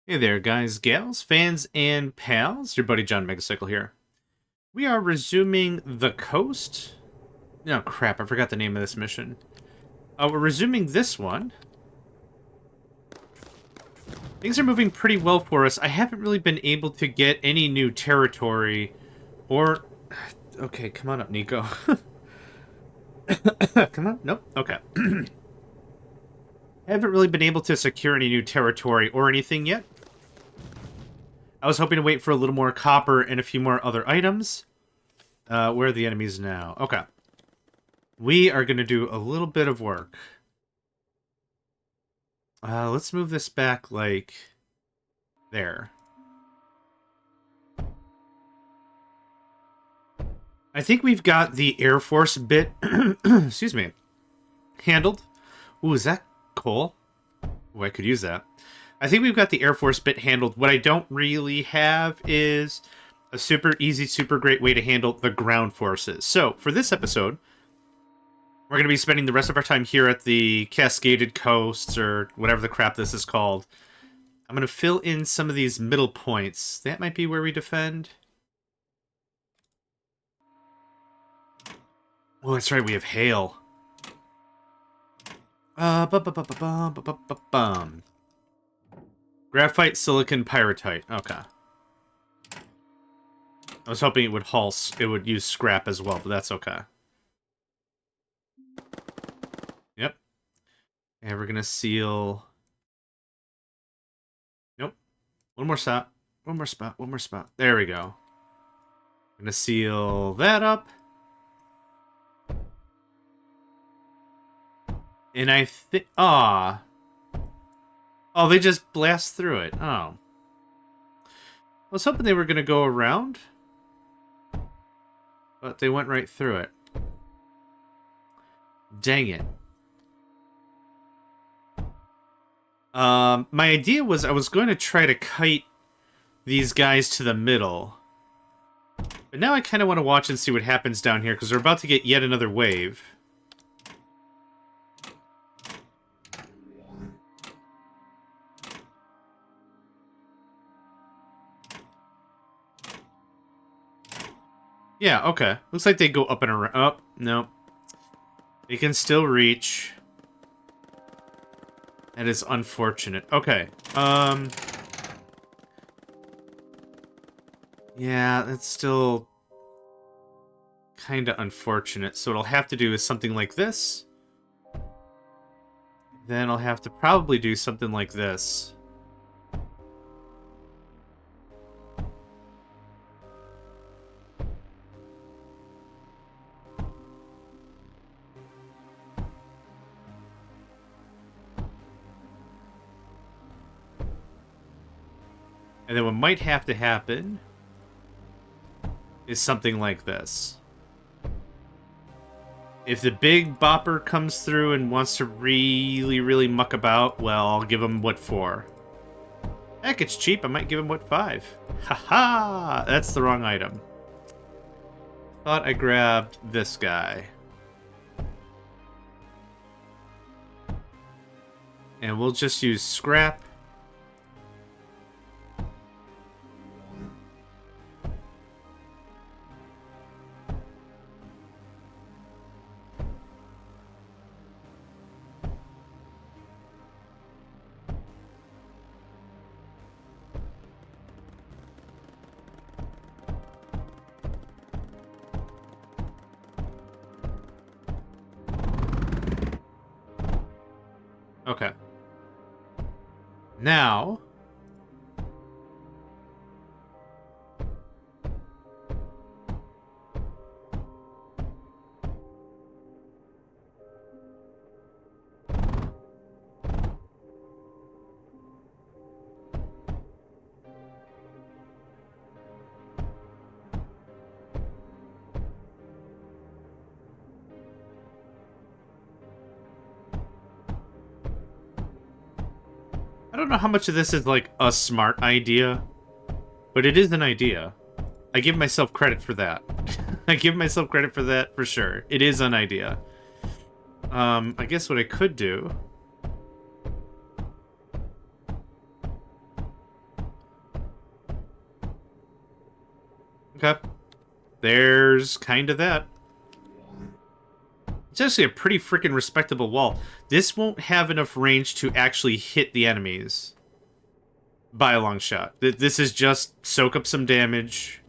Hey there, guys, gals, fans, and pals. Your buddy JohnMegacycle here. We are resuming the coast. No, crap, I forgot the name of this mission. We're resuming this one. Things are moving pretty well for us. I haven't really been able to get any new territory or... Okay, come on up, Nico. Come on. Nope. Okay. I haven't really been able to secure any new territory or anything yet. I was hoping to wait for a little more copper and a few more other items. Where are the enemies now? Okay. We are going to do a little bit of work. Let's move this back, like, there. I think we've got the Air Force bit, excuse me, handled. Ooh, is that coal? Ooh, I could use that. I think we've got the Air Force bit handled. What I don't really have is a super easy, super great way to handle the ground forces. So, for this episode, we're going to be spending the rest of our time here at the Cascaded Coasts, or whatever the crap this is called. I'm going to fill in some of these middle points. That might be where we defend. Oh, that's right, we have hail. Graphite, silicon, pyrite. Okay. I was hoping it would use scrap as well, but that's okay. Yep. And we're gonna seal... Nope. One more spot. One more spot. One more spot. There we go. Gonna seal that up. And I think... Aw. Oh, they just blast through it. Oh. I was hoping they were gonna go around. But they went right through it. Dang it. My idea was I was going to try to kite these guys to the middle. But now I kind of want to watch and see what happens down here, because we're about to get yet another wave. Yeah, okay. Looks like they go up and around. Oh, no. They can still reach. That is unfortunate. Okay. Yeah, that's still kind of unfortunate. So what I'll have to do is something like this. Then I'll have to probably do something like this. And then what might have to happen is something like this. If the big bopper comes through and wants to really, really muck about, well, I'll give him what 4. Heck, it's cheap. I might give him what 5. Haha! That's the wrong item. Thought I grabbed this guy. And we'll just use scrap. Okay. Now... I don't know how much of this is, like, a smart idea, but it is an idea. I give myself credit for that. I give myself credit for that, for sure. It is an idea. I guess what I could do Okay. There's kind of that. It's actually a pretty freaking respectable wall. This won't have enough range to actually hit the enemies by a long shot. This is just soak up some damage,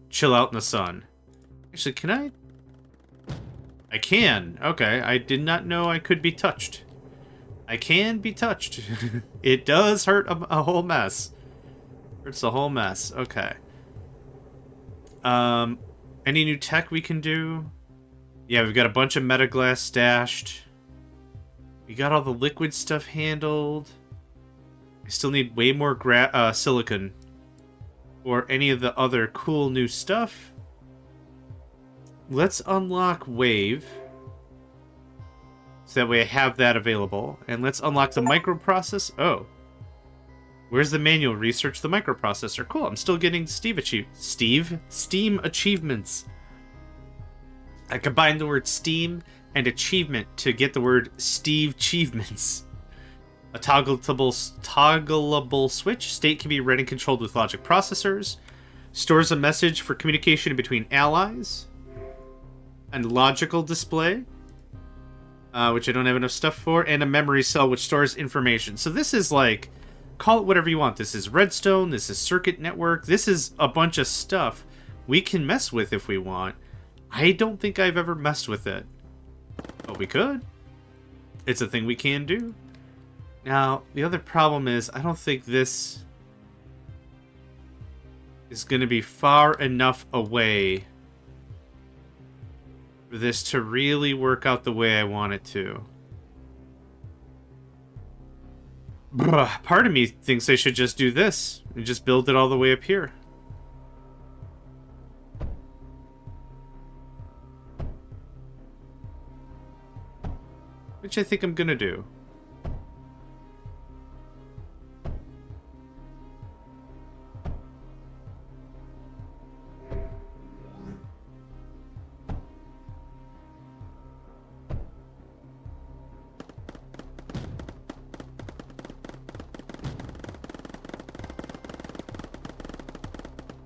chill out in the sun. Actually, can I? I can. Okay, I did not know I could be touched. I can be touched. It does hurt a whole mess. Hurts a whole mess. Okay. Any new tech we can do? Yeah, we've got a bunch of metaglass stashed. We got all the liquid stuff handled. I still need way more silicon or any of the other cool new stuff. Let's unlock Wave. So that way I have that available. And let's unlock the microprocessor. Oh. Where's the manual? Research the microprocessor. Cool, I'm still getting Steam achievements. I combined the word Steam and achievement to get the word Steve achievements. A toggleable switch. State can be read and controlled with logic processors. Stores a message for communication between allies. And logical display, which I don't have enough stuff for. And a memory cell, which stores information. So this is like, call it whatever you want. This is redstone. This is circuit network. This is a bunch of stuff we can mess with if we want. I don't think I've ever messed with it. But we could. It's a thing we can do. Now, the other problem is, I don't think this is going to be far enough away for this to really work out the way I want it to. Part of me thinks I should just do this and just build it all the way up here. Which I think I'm gonna do.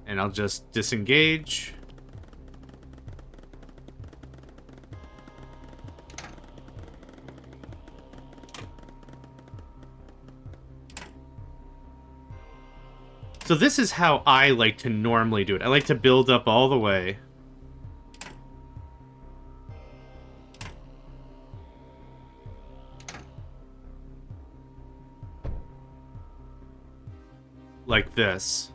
And I'll just disengage. So this is how I like to normally do it. I like to build up all the way. Like this.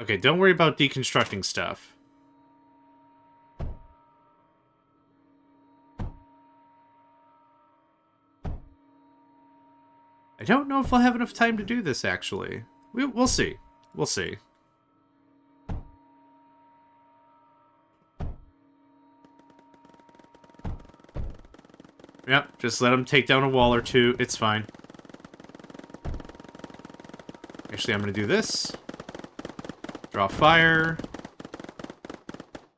Okay, don't worry about deconstructing stuff. I don't know if I'll have enough time to do this, actually. We'll see. We'll see. Yep, just let him take down a wall or two. It's fine. Actually, I'm going to do this. Draw fire.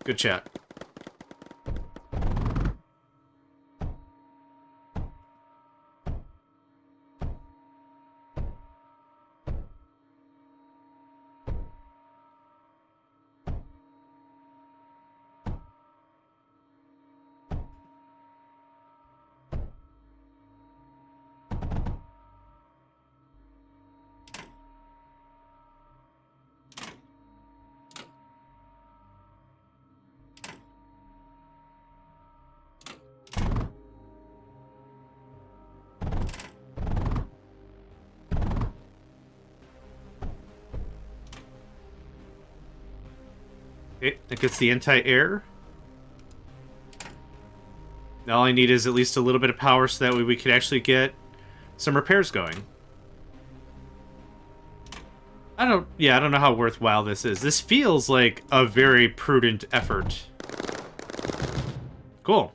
Good chat. Okay, that gets the anti-air. All I need is at least a little bit of power so that way we could actually get some repairs going. I don't know how worthwhile this is. This feels like a very prudent effort. Cool.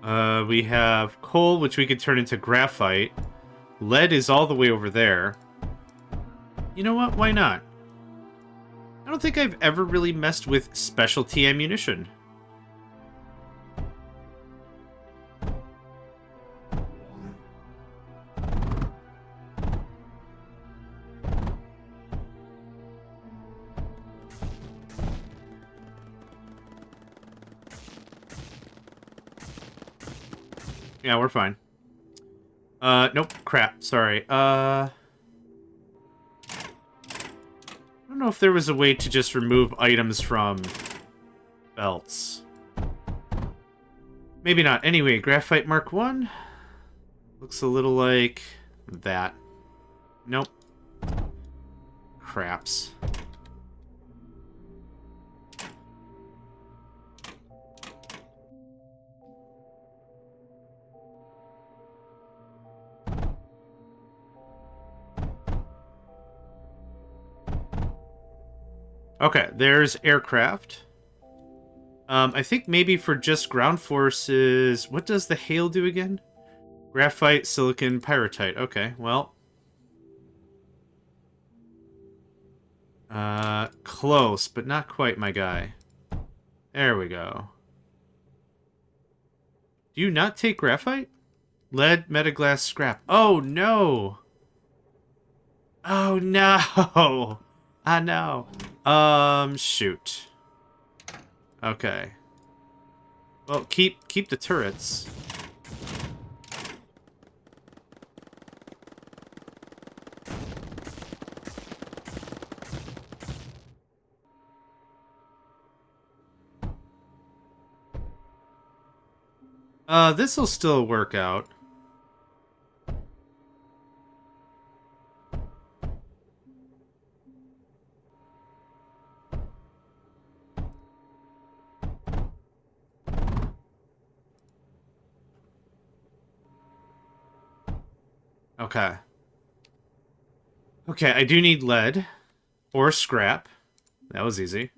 We have coal, which we could turn into graphite. Lead is all the way over there. You know what? Why not? I don't think I've ever really messed with specialty ammunition. Yeah, we're fine. Nope. Crap. Sorry. I don't know if there was a way to just remove items from belts. Maybe not. Anyway, Graphite Mark 1. Looks a little like that. Nope. Craps. Okay, there's aircraft. I think maybe for just ground forces... What does the hail do again? Graphite, silicon, pyrrhotite. Okay, well... close, but not quite, my guy. There we go. Do you not take graphite? Lead, metaglass, scrap. Oh, no! Oh, no! I know. Shoot. Okay. Well, keep the turrets. This'll still work out. Okay. Okay, I do need lead. Or scrap. That was easy.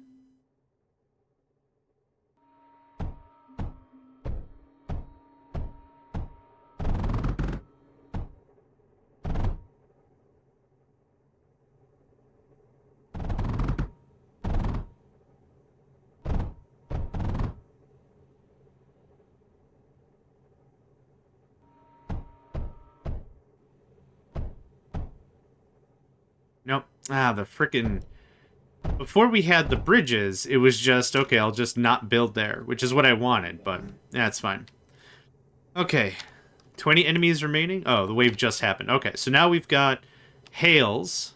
Nope. Ah, the frickin'... Before we had the bridges, it was just, okay, I'll just not build there, which is what I wanted, but that's fine. Okay. 20 enemies remaining? Oh, the wave just happened. Okay, so now we've got hails.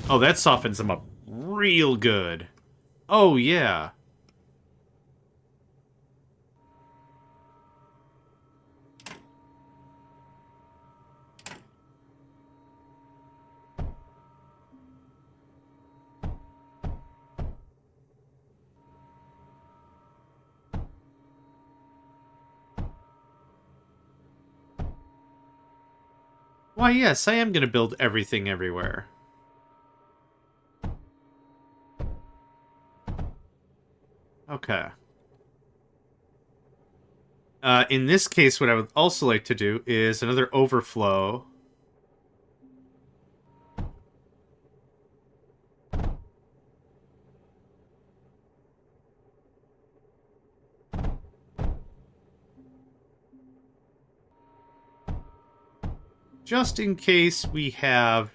Oh, that softens them up real good. Oh, yeah. Why, yes, I am going to build everything everywhere. Okay. In this case, what I would also like to do is another overflow. Just in case we have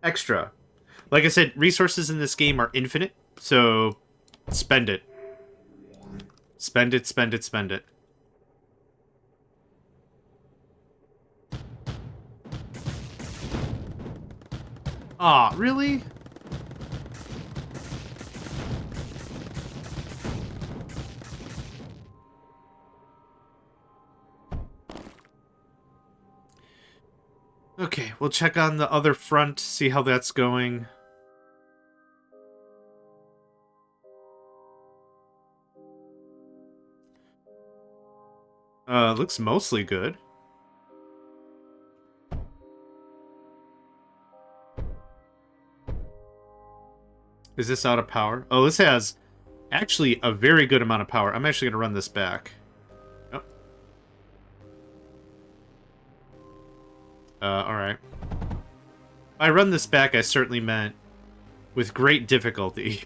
extra. Like I said, resources in this game are infinite, so spend it. Spend it, spend it, spend it. Aw, really? Okay, we'll check on the other front, see how that's going. Looks mostly good. Is this out of power? Oh, this has actually a very good amount of power. I'm actually going to run this back. Oh. Alright. I run this back, I certainly meant with great difficulty.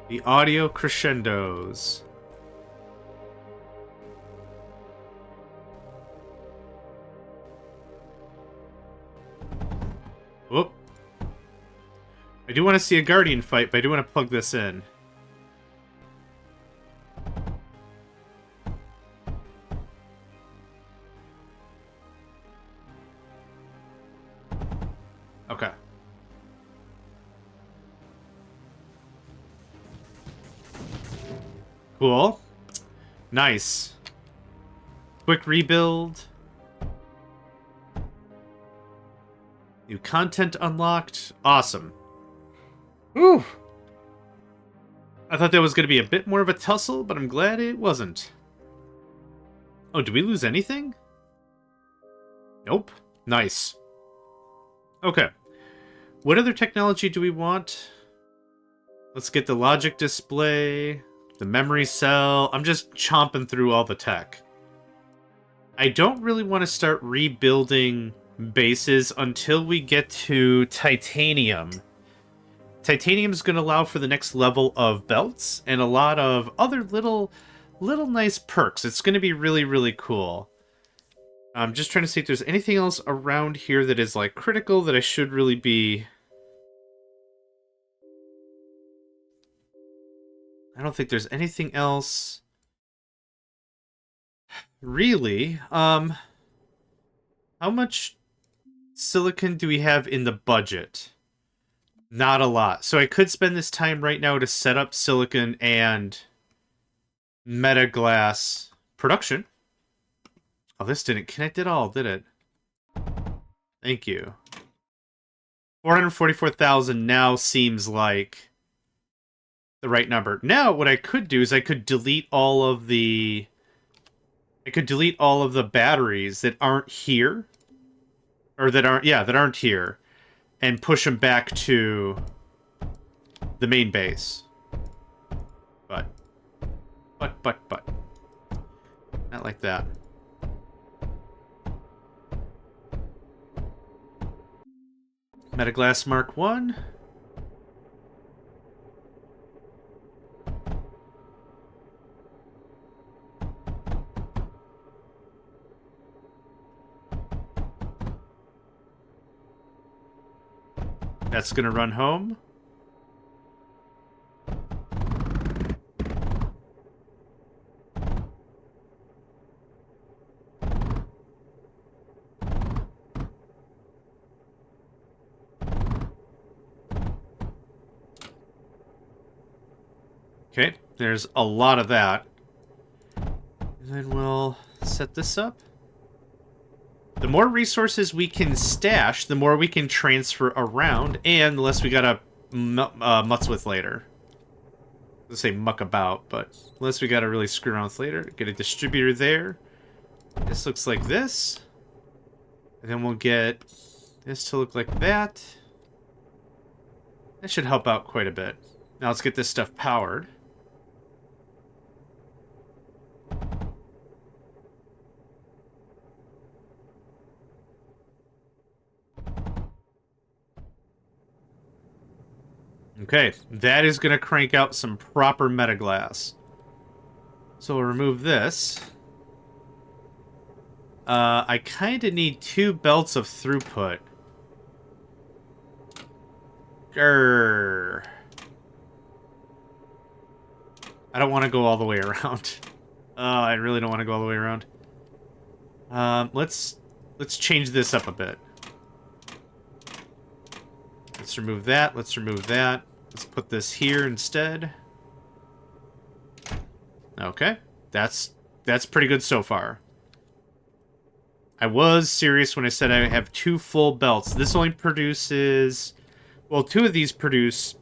The audio crescendos. Whoop. I do want to see a Guardian fight, but I do want to plug this in. Okay. Cool. Nice. Quick rebuild. New content unlocked. Awesome. Ooh. I thought that was going to be a bit more of a tussle, but I'm glad it wasn't. Oh, did we lose anything? Nope. Nice. Okay. What other technology do we want? Let's get the logic display, the memory cell. I'm just chomping through all the tech. I don't really want to start rebuilding bases until we get to titanium. Titanium is going to allow for the next level of belts and a lot of other little nice perks. It's going to be really, really cool. I'm just trying to see if there's anything else around here that is like critical that I should really be... I don't think there's anything else really. How much silicon do we have in the budget? Not a lot. So I could spend this time right now to set up silicon and metaglass production. Oh, this didn't connect at all, did it? Thank you. 444,000 now seems like the right number. Now, what I could do is I could delete all of the... I could delete all of the batteries that aren't here. Or that aren't... Yeah, that aren't here. And push them back to the main base. But. Not like that. Metaglass Mark 1. That's gonna run home. Okay, there's a lot of that. And then we'll set this up. The more resources we can stash, the more we can transfer around, and the less we gotta mutz with later. Let's say muck about, but unless we gotta really screw around with later. Get a distributor there. This looks like this. And then we'll get this to look like that. That should help out quite a bit. Now let's get this stuff powered. Okay, that is going to crank out some proper metaglass. So we'll remove this. I kind of need 2 belts of throughput. Grrr. I don't want to go all the way around. I really don't want to go all the way around. Let's change this up a bit. Let's remove that. Let's remove that. Let's put this here instead. Okay. That's pretty good so far. I was serious when I said I have 2 full belts. This only produces... Well, 2 of these produce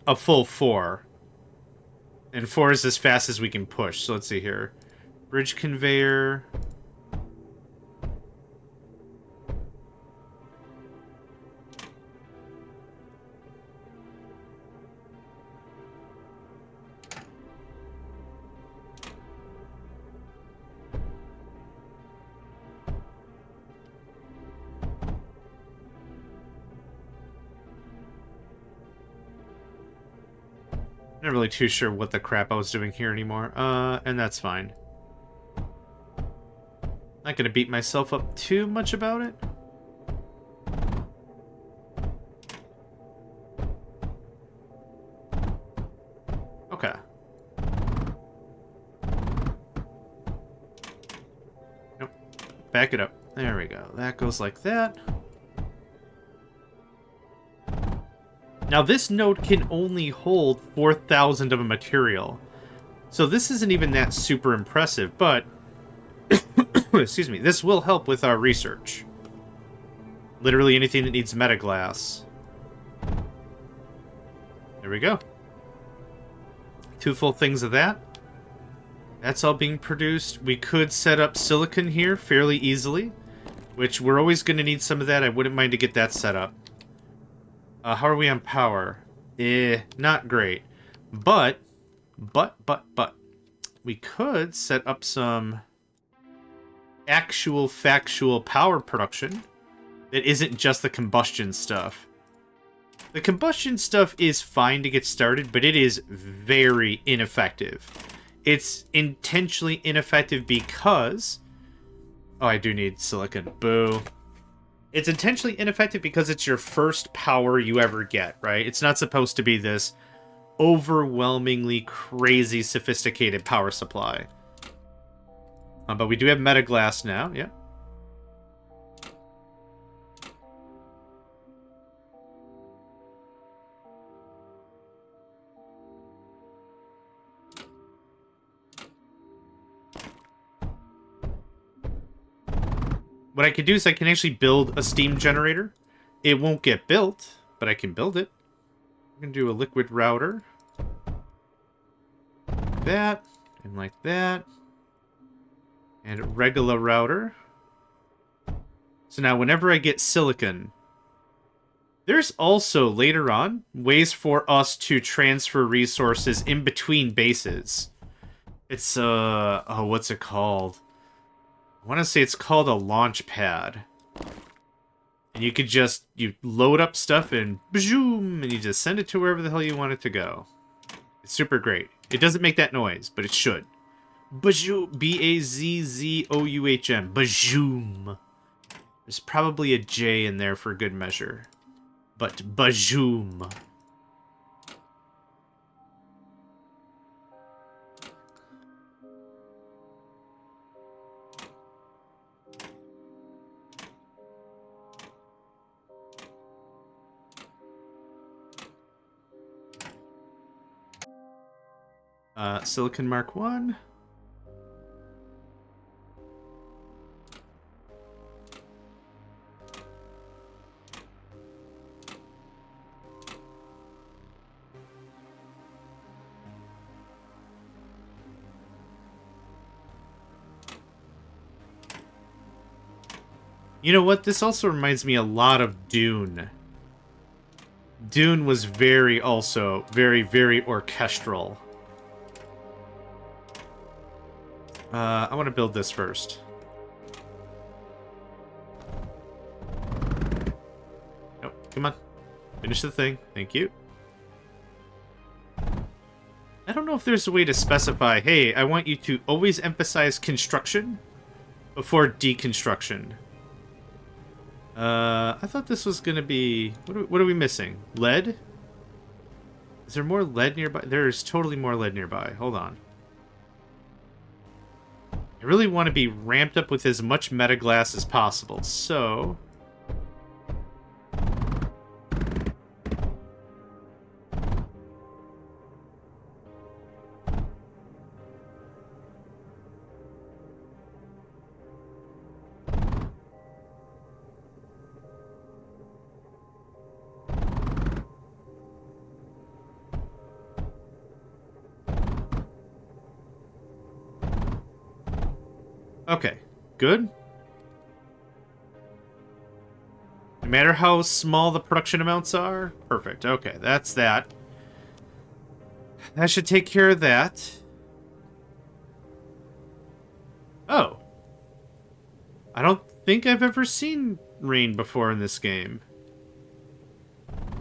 a full 4. And 4 is as fast as we can push. So let's see here. Bridge conveyor. Not really too sure what the crap I was doing here anymore. And that's fine. Not gonna beat myself up too much about it. Okay. Nope. Back it up. There we go. That goes like that. Now this node can only hold 4,000 of a material. So this isn't even that super impressive, but excuse me, this will help with our research. Literally anything that needs metaglass. There we go. 2 full things of that. That's all being produced. We could set up silicon here fairly easily, which we're always going to need some of that. I wouldn't mind to get that set up. How are we on power? Not great. But, we could set up some actual factual power production that isn't just the combustion stuff. The combustion stuff is fine to get started, but it is very ineffective. It's intentionally ineffective because... Oh, I do need silicon. Boo. It's intentionally ineffective because it's your first power you ever get, right? It's not supposed to be this overwhelmingly crazy sophisticated power supply. But we do have metaglass now, yeah. What I can do is I can actually build a steam generator. It won't get built, but I can build it. I'm going to do a liquid router. Like that, and like that. And a regular router. So now whenever I get silicon, there's also, later on, ways for us to transfer resources in between bases. It's, oh, what's it called? I want to say it's called a launch pad. And you could just, you load up stuff and boom, and you just send it to wherever the hell you want it to go. It's super great. It doesn't make that noise, but it should. Bazoom, B-A-Z-Z-O-U-H-M. Bazoom. There's probably a J in there for good measure. But bazoom. Silicon Mark 1. You know what? This also reminds me a lot of Dune. Dune was very orchestral. I want to build this first. Nope, come on. Finish the thing. Thank you. I don't know if there's a way to specify, hey, I want you to always emphasize construction before deconstruction. I thought this was going to be... What are we missing? Lead? Is there more lead nearby? There's totally more lead nearby. Hold on. I really want to be ramped up with as much metaglass as possible, so... Okay, good. No matter how small the production amounts are. Perfect. Okay, that's that. That should take care of that. Oh. I don't think I've ever seen rain before in this game.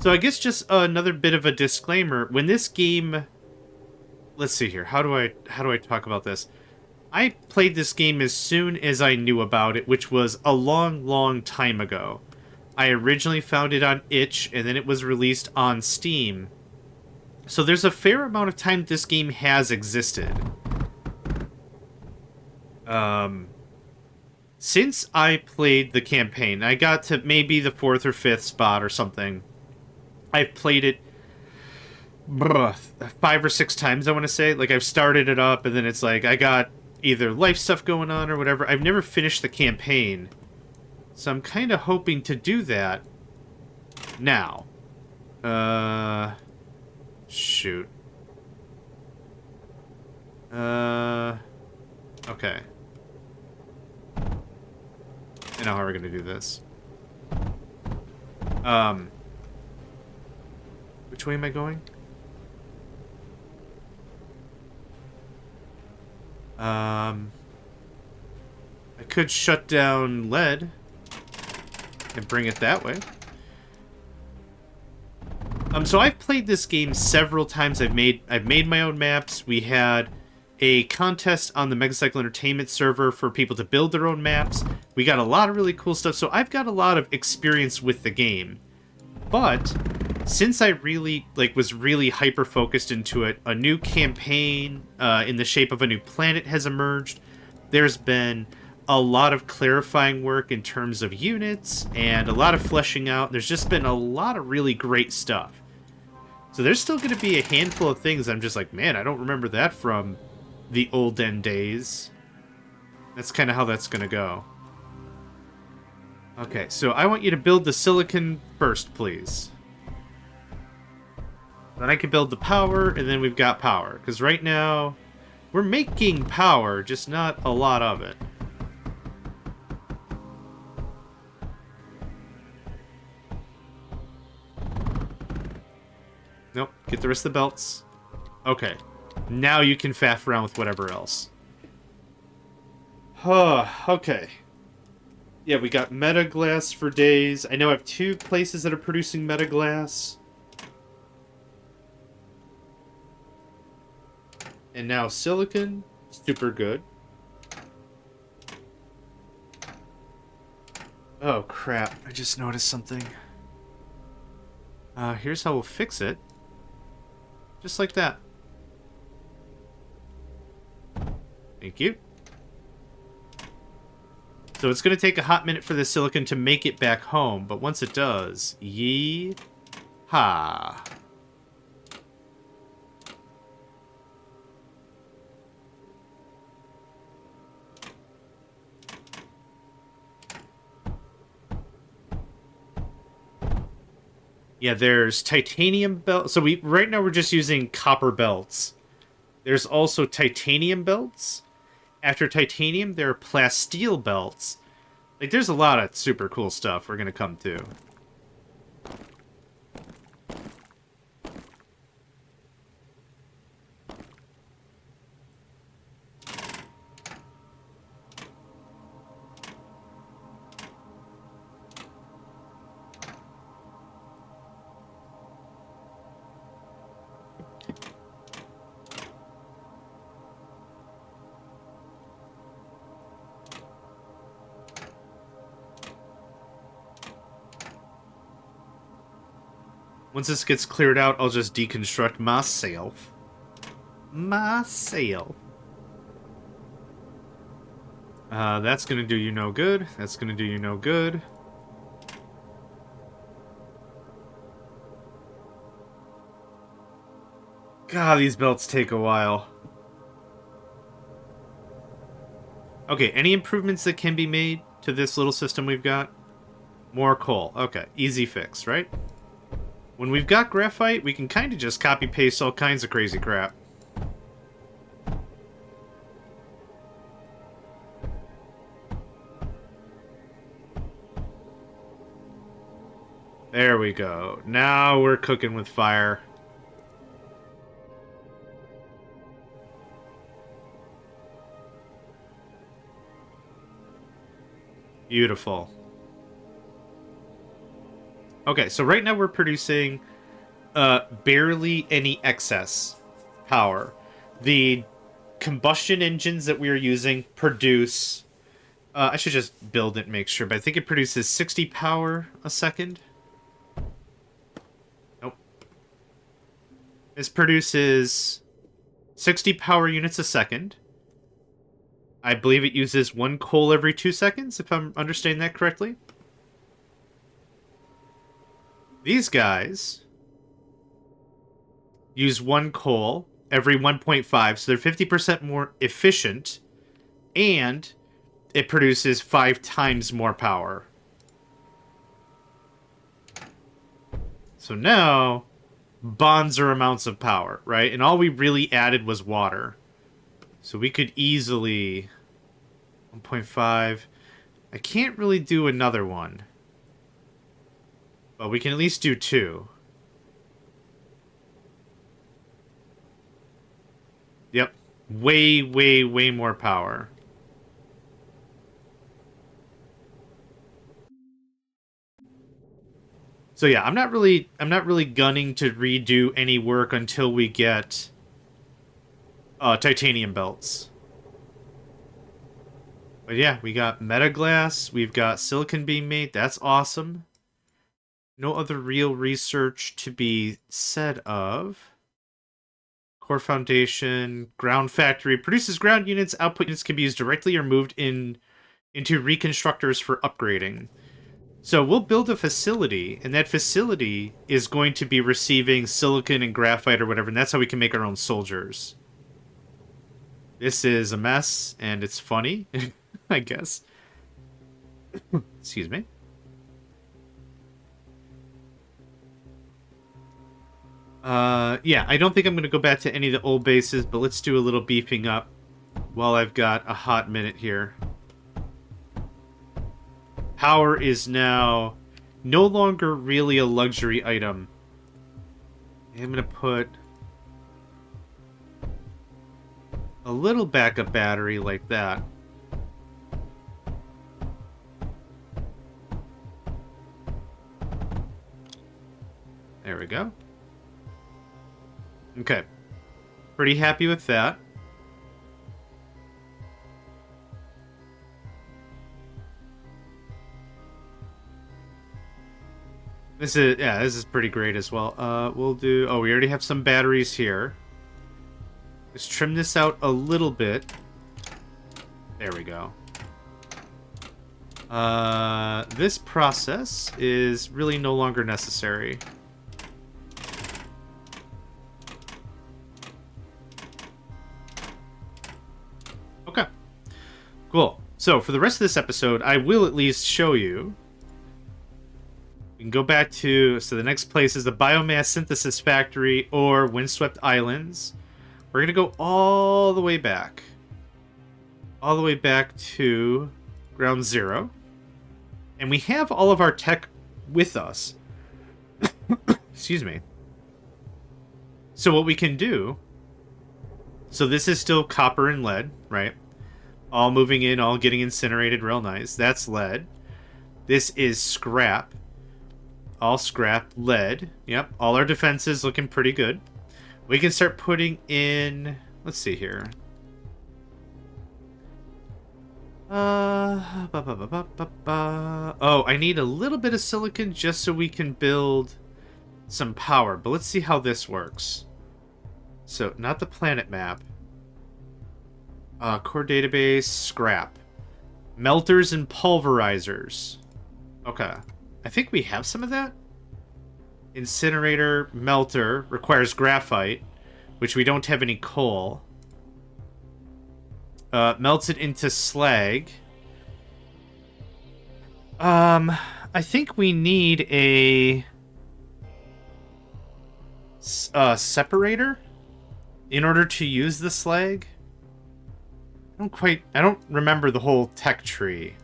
So I guess just another bit of a disclaimer. When this game... Let's see here. How do I talk about this? I played this game as soon as I knew about it, which was a long, long time ago. I originally found it on itch, and then it was released on Steam. So there's a fair amount of time this game has existed. Since I played the campaign, I got to maybe the 4th or 5th spot or something. I've played it 5 or 6 times, I want to say. Like, I've started it up, and then it's like, I got either life stuff going on or whatever. I've never finished the campaign. So I'm kind of hoping to do that now. Shoot. Okay. I know how we're gonna do this. Which way am I going? I could shut down lead and bring it that way. So I've played this game several times. I've made my own maps. We had a contest on the Megacycle Entertainment server for people to build their own maps. We got a lot of really cool stuff, so I've got a lot of experience with the game. But since I really was really hyper focused into it, a new campaign in the shape of a new planet has emerged. There's been a lot of clarifying work in terms of units and a lot of fleshing out. There's just been a lot of really great stuff. So there's still going to be a handful of things I'm just like, man, I don't remember that from the olden days. That's kind of how that's going to go. Okay, so I want you to build the silicon first, please. Then I can build the power, and then we've got power. Because right now, we're making power, just not a lot of it. Nope, get the rest of the belts. Okay, now you can faff around with whatever else. Okay. Yeah, we got metaglass for days. I know I have 2 places that are producing metaglass. And now silicon. Super good. Oh, crap. I just noticed something. Here's how we'll fix it. Just like that. Thank you. So it's going to take a hot minute for the silicon to make it back home, but once it does, yee-ha. Yeah, there's titanium belts. So right now we're just using copper belts. There's also titanium belts. After titanium, there are plasteel belts. Like, there's a lot of super cool stuff we're gonna come to. Once this gets cleared out, I'll just deconstruct myself. That's gonna do you no good. That's gonna do you no good. God, these belts take a while. Okay, any improvements that can be made to this little system we've got? More coal. Okay, easy fix, right? When we've got graphite, we can kind of just copy-paste all kinds of crazy crap. There we go. Now we're cooking with fire. Beautiful. Okay, so right now we're producing barely any excess power. The combustion engines that we are using produce... I should just build it and make sure, but I think it produces 60 power a second. Nope. This produces 60 power units a second. I believe it uses 1 coal every 2 seconds, if I'm understanding that correctly. These guys use 1 coal every 1.5, so they're 50% more efficient, and it produces 5 times more power. So now, bonzer amounts of power, right? And all we really added was water. So we could easily... 1.5. I can't really do another one. But we can at least do 2. Yep. Way, way, way more power. So yeah, I'm not really gunning to redo any work until we get titanium belts. But yeah, we got metaglass, we've got silicon being made. That's awesome. No other real research to be said of. Core foundation, ground factory produces ground units. Output units can be used directly or moved into reconstructors for upgrading. So we'll build a facility, and that facility is going to be receiving silicon and graphite or whatever, and that's how we can make our own soldiers. This is a mess, and it's funny, I guess. Excuse me. Yeah, I don't think I'm going to go back to any of the old bases, but let's do a little beefing up while I've got a hot minute here. Power is now no longer really a luxury item. I'm going to put a little backup battery like that. There we go. Okay. Pretty happy with that. This is pretty great as well. We'll do... Oh, we already have some batteries here. Let's trim this out a little bit. There we go. This process is really no longer necessary. Okay. Cool. So, for the rest of this episode, I will at least show you... We can go back to... So the next place is the Biomass Synthesis Factory or Windswept Islands. We're going to go all the way back. All the way back to Ground Zero. And we have all of our tech with us. Excuse me. So what we can do... So this is still copper and lead, right? All moving in, all getting incinerated real nice. That's lead. This is scrap. All scrap, lead. Yep, all our defenses looking pretty good. We can start putting in... Let's see here. Oh, I need a little bit of silicon just so we can build some power. But let's see how this works. So, not the planet map. Core database, scrap. Melters and pulverizers. Okay. I think we have some of that. Incinerator, melter, requires graphite, which we don't have any coal. Melts it into slag. I think we need a separator in order to use the slag. I don't remember the whole tech tree.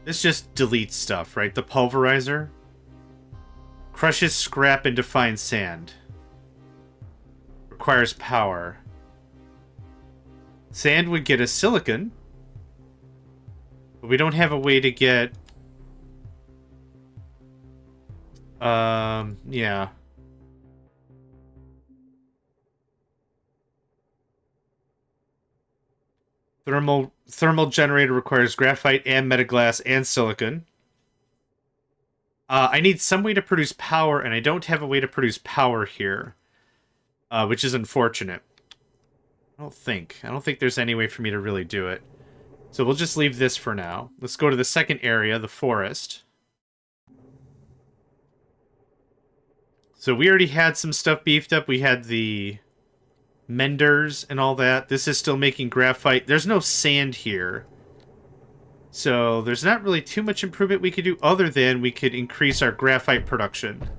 This just deletes stuff, right? The pulverizer crushes scrap into fine sand. Requires power. Sand would get us silicon. But we don't have a way to get... yeah. Thermal generator requires graphite and metaglass and silicon. I need some way to produce power, and I don't have a way to produce power here. Which is unfortunate. I don't think there's any way for me to really do it. So we'll just leave this for now. Let's go to the second area, the forest. So we already had some stuff beefed up. We had the menders and all that. This is still making graphite. There's no sand here. So there's not really too much improvement we could do other than we could increase our graphite production.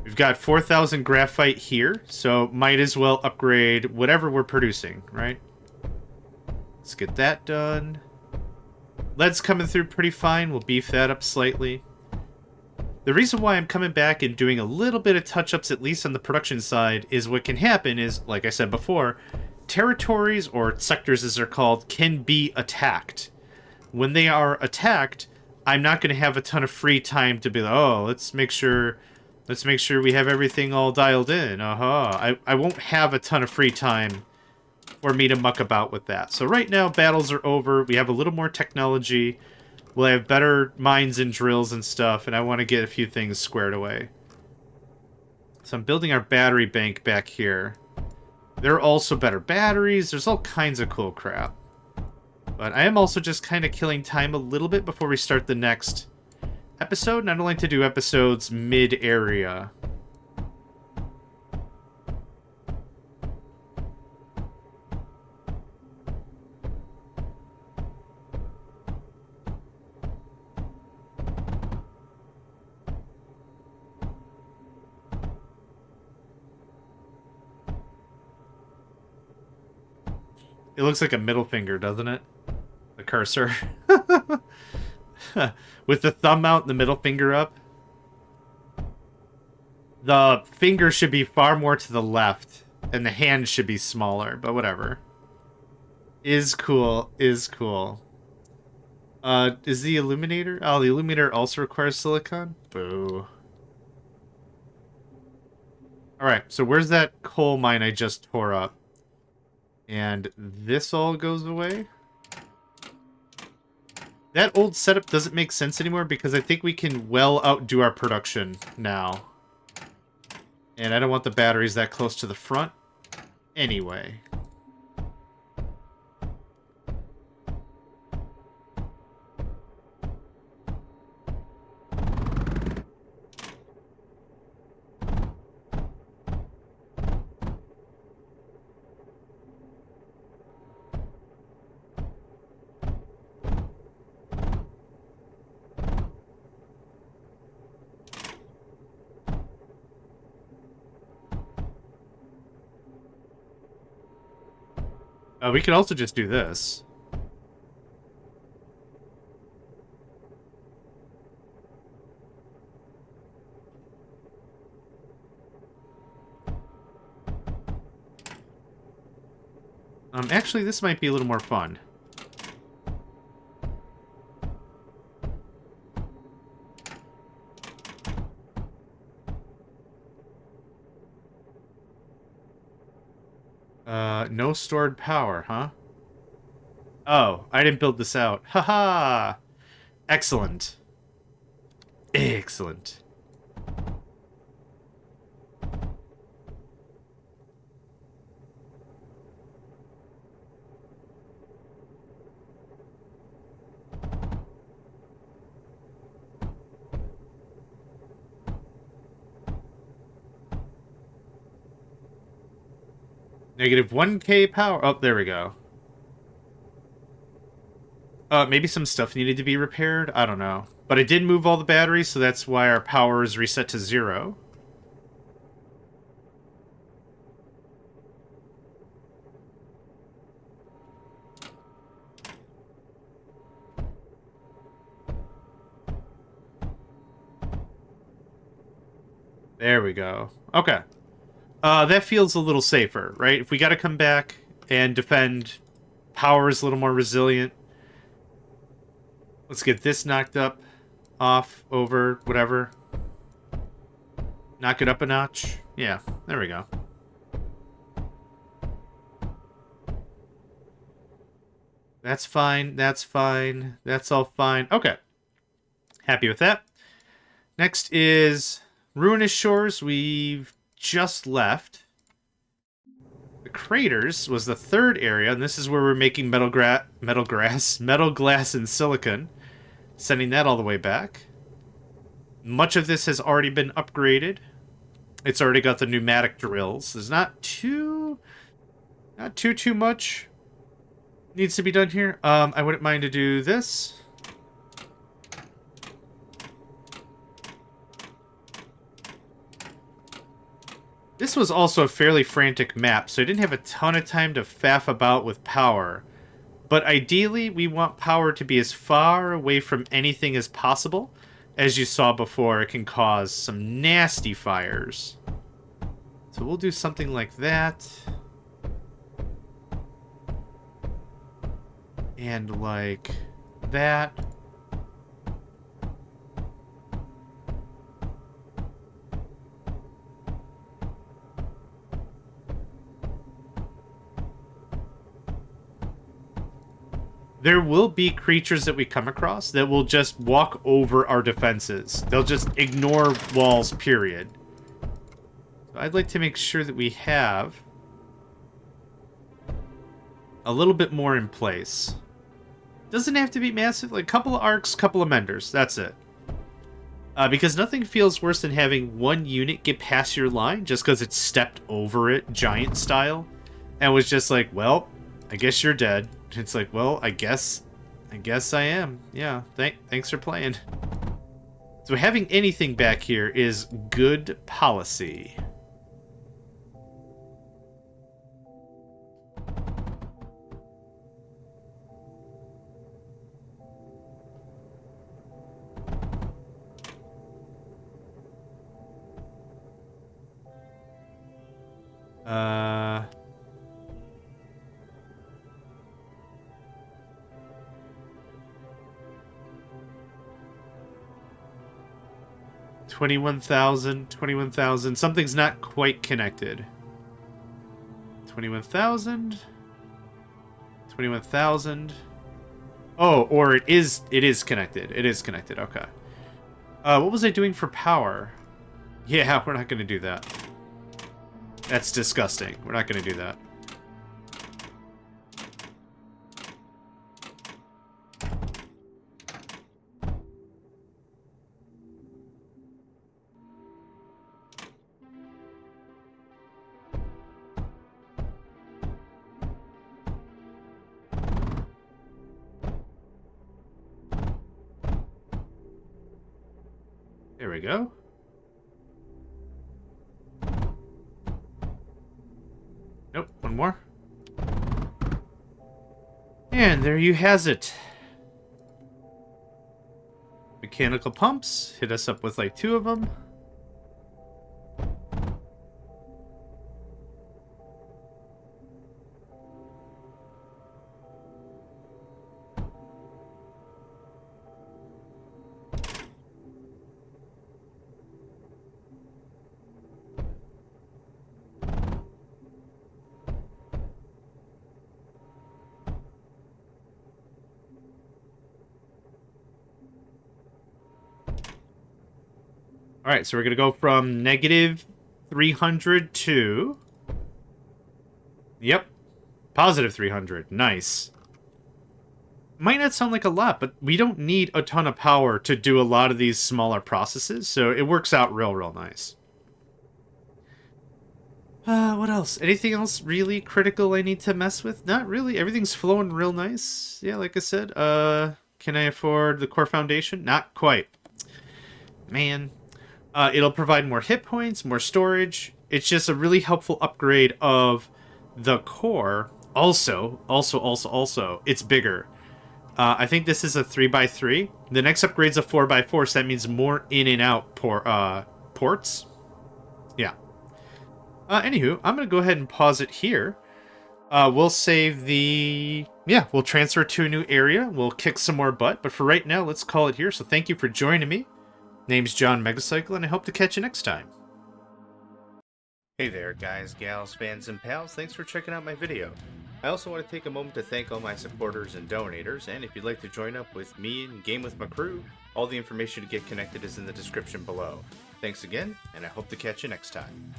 We've got 4,000 graphite here, so might as well upgrade whatever we're producing, right? Let's get that done. Lead's coming through pretty fine. We'll beef that up slightly. The reason why I'm coming back and doing a little bit of touch-ups, at least on the production side, is what can happen is, like I said before, territories, or sectors as they're called, can be attacked. When they are attacked, I'm not going to have a ton of free time to be like, oh, let's make sure we have everything all dialed in. I won't have a ton of free time for me to muck about with that. So right now, battles are over. We have a little more technology. We'll have better mines and drills and stuff, and I want to get a few things squared away. So I'm building our battery bank back here. There are also better batteries. There's all kinds of cool crap. But I am also just kind of killing time a little bit before we start the next episode, and I don't like to do episodes mid-area. It looks like a middle finger, doesn't it? The cursor. With the thumb out and the middle finger up. The finger should be far more to the left, and the hand should be smaller, but whatever. Is cool, is cool. Is the illuminator? Oh, the illuminator also requires silicon? Boo. Alright, so where's that coal mine I just tore up? And this all goes away? That old setup doesn't make sense anymore because I think we can well outdo our production now. And I don't want the batteries that close to the front anyway. We could also just do this. Actually, this might be a little more fun. No stored power, huh? Oh, I didn't build this out. Haha! Excellent. Excellent. Negative 1K power. Oh, there we go. Maybe some stuff needed to be repaired. I don't know. But I did move all the batteries, so that's why our power is reset to 0. There we go. Okay. That feels a little safer, right? If we got to come back and defend, power is a little more resilient. Let's get this knocked up, off, over, whatever. Knock it up a notch. Yeah, there we go. That's fine. That's fine. That's all fine. Okay. Happy with that. Next is Ruinous Shores. We've just left. The craters was the third area, and this is where we're making metal glass, and silicon. Sending that all the way back. Much of this has already been upgraded. It's already got the pneumatic drills. There's not too much needs to be done here. I wouldn't mind to do this. This was also a fairly frantic map, so I didn't have a ton of time to faff about with power. But ideally, we want power to be as far away from anything as possible. As you saw before, it can cause some nasty fires. So we'll do something like that. And like that. There will be creatures that we come across that will just walk over our defenses. They'll just ignore walls, period. So I'd like to make sure that we have a little bit more in place. Doesn't have to be massive. Like a couple of arcs, couple of menders. That's it. Because nothing feels worse than having one unit get past your line just because it stepped over it, giant style, and was just like, well, I guess you're dead. It's like, well, I guess I am. Yeah, thanks for playing. So having anything back here is good policy. Uh... 21,000. Something's not quite connected. 21,000. 21,000. Oh, or it is connected. It is connected. Okay. What was I doing for power? Yeah, we're not going to do that. That's disgusting. We're not going to do that. There we go. Nope, one more. And there you has it. Mechanical pumps. Hit us up with like 2 of them. Alright, so we're going to go from negative 300 to... Yep. Positive 300. Nice. Might not sound like a lot, but we don't need a ton of power to do a lot of these smaller processes, so it works out real nice. What else? Anything else really critical I need to mess with? Not really. Everything's flowing real nice. Yeah, like I said. Can I afford the core foundation? Not quite. Man. It'll provide more hit points, more storage. It's just a really helpful upgrade of the core. Also, it's bigger. I think this is a 3x3. The next upgrade's a 4x4, so that means more in and out ports. Anywho, I'm going to go ahead and pause it here. We'll save the... Yeah, we'll transfer to a new area. We'll kick some more butt. But for right now, let's call it here. So thank you for joining me. Name's JohnMegacycle, and I hope to catch you next time. Hey there, guys, gals, fans, and pals. Thanks for checking out my video. I also want to take a moment to thank all my supporters and donators, and if you'd like to join up with me and game with my crew, all the information to get connected is in the description below. Thanks again, and I hope to catch you next time.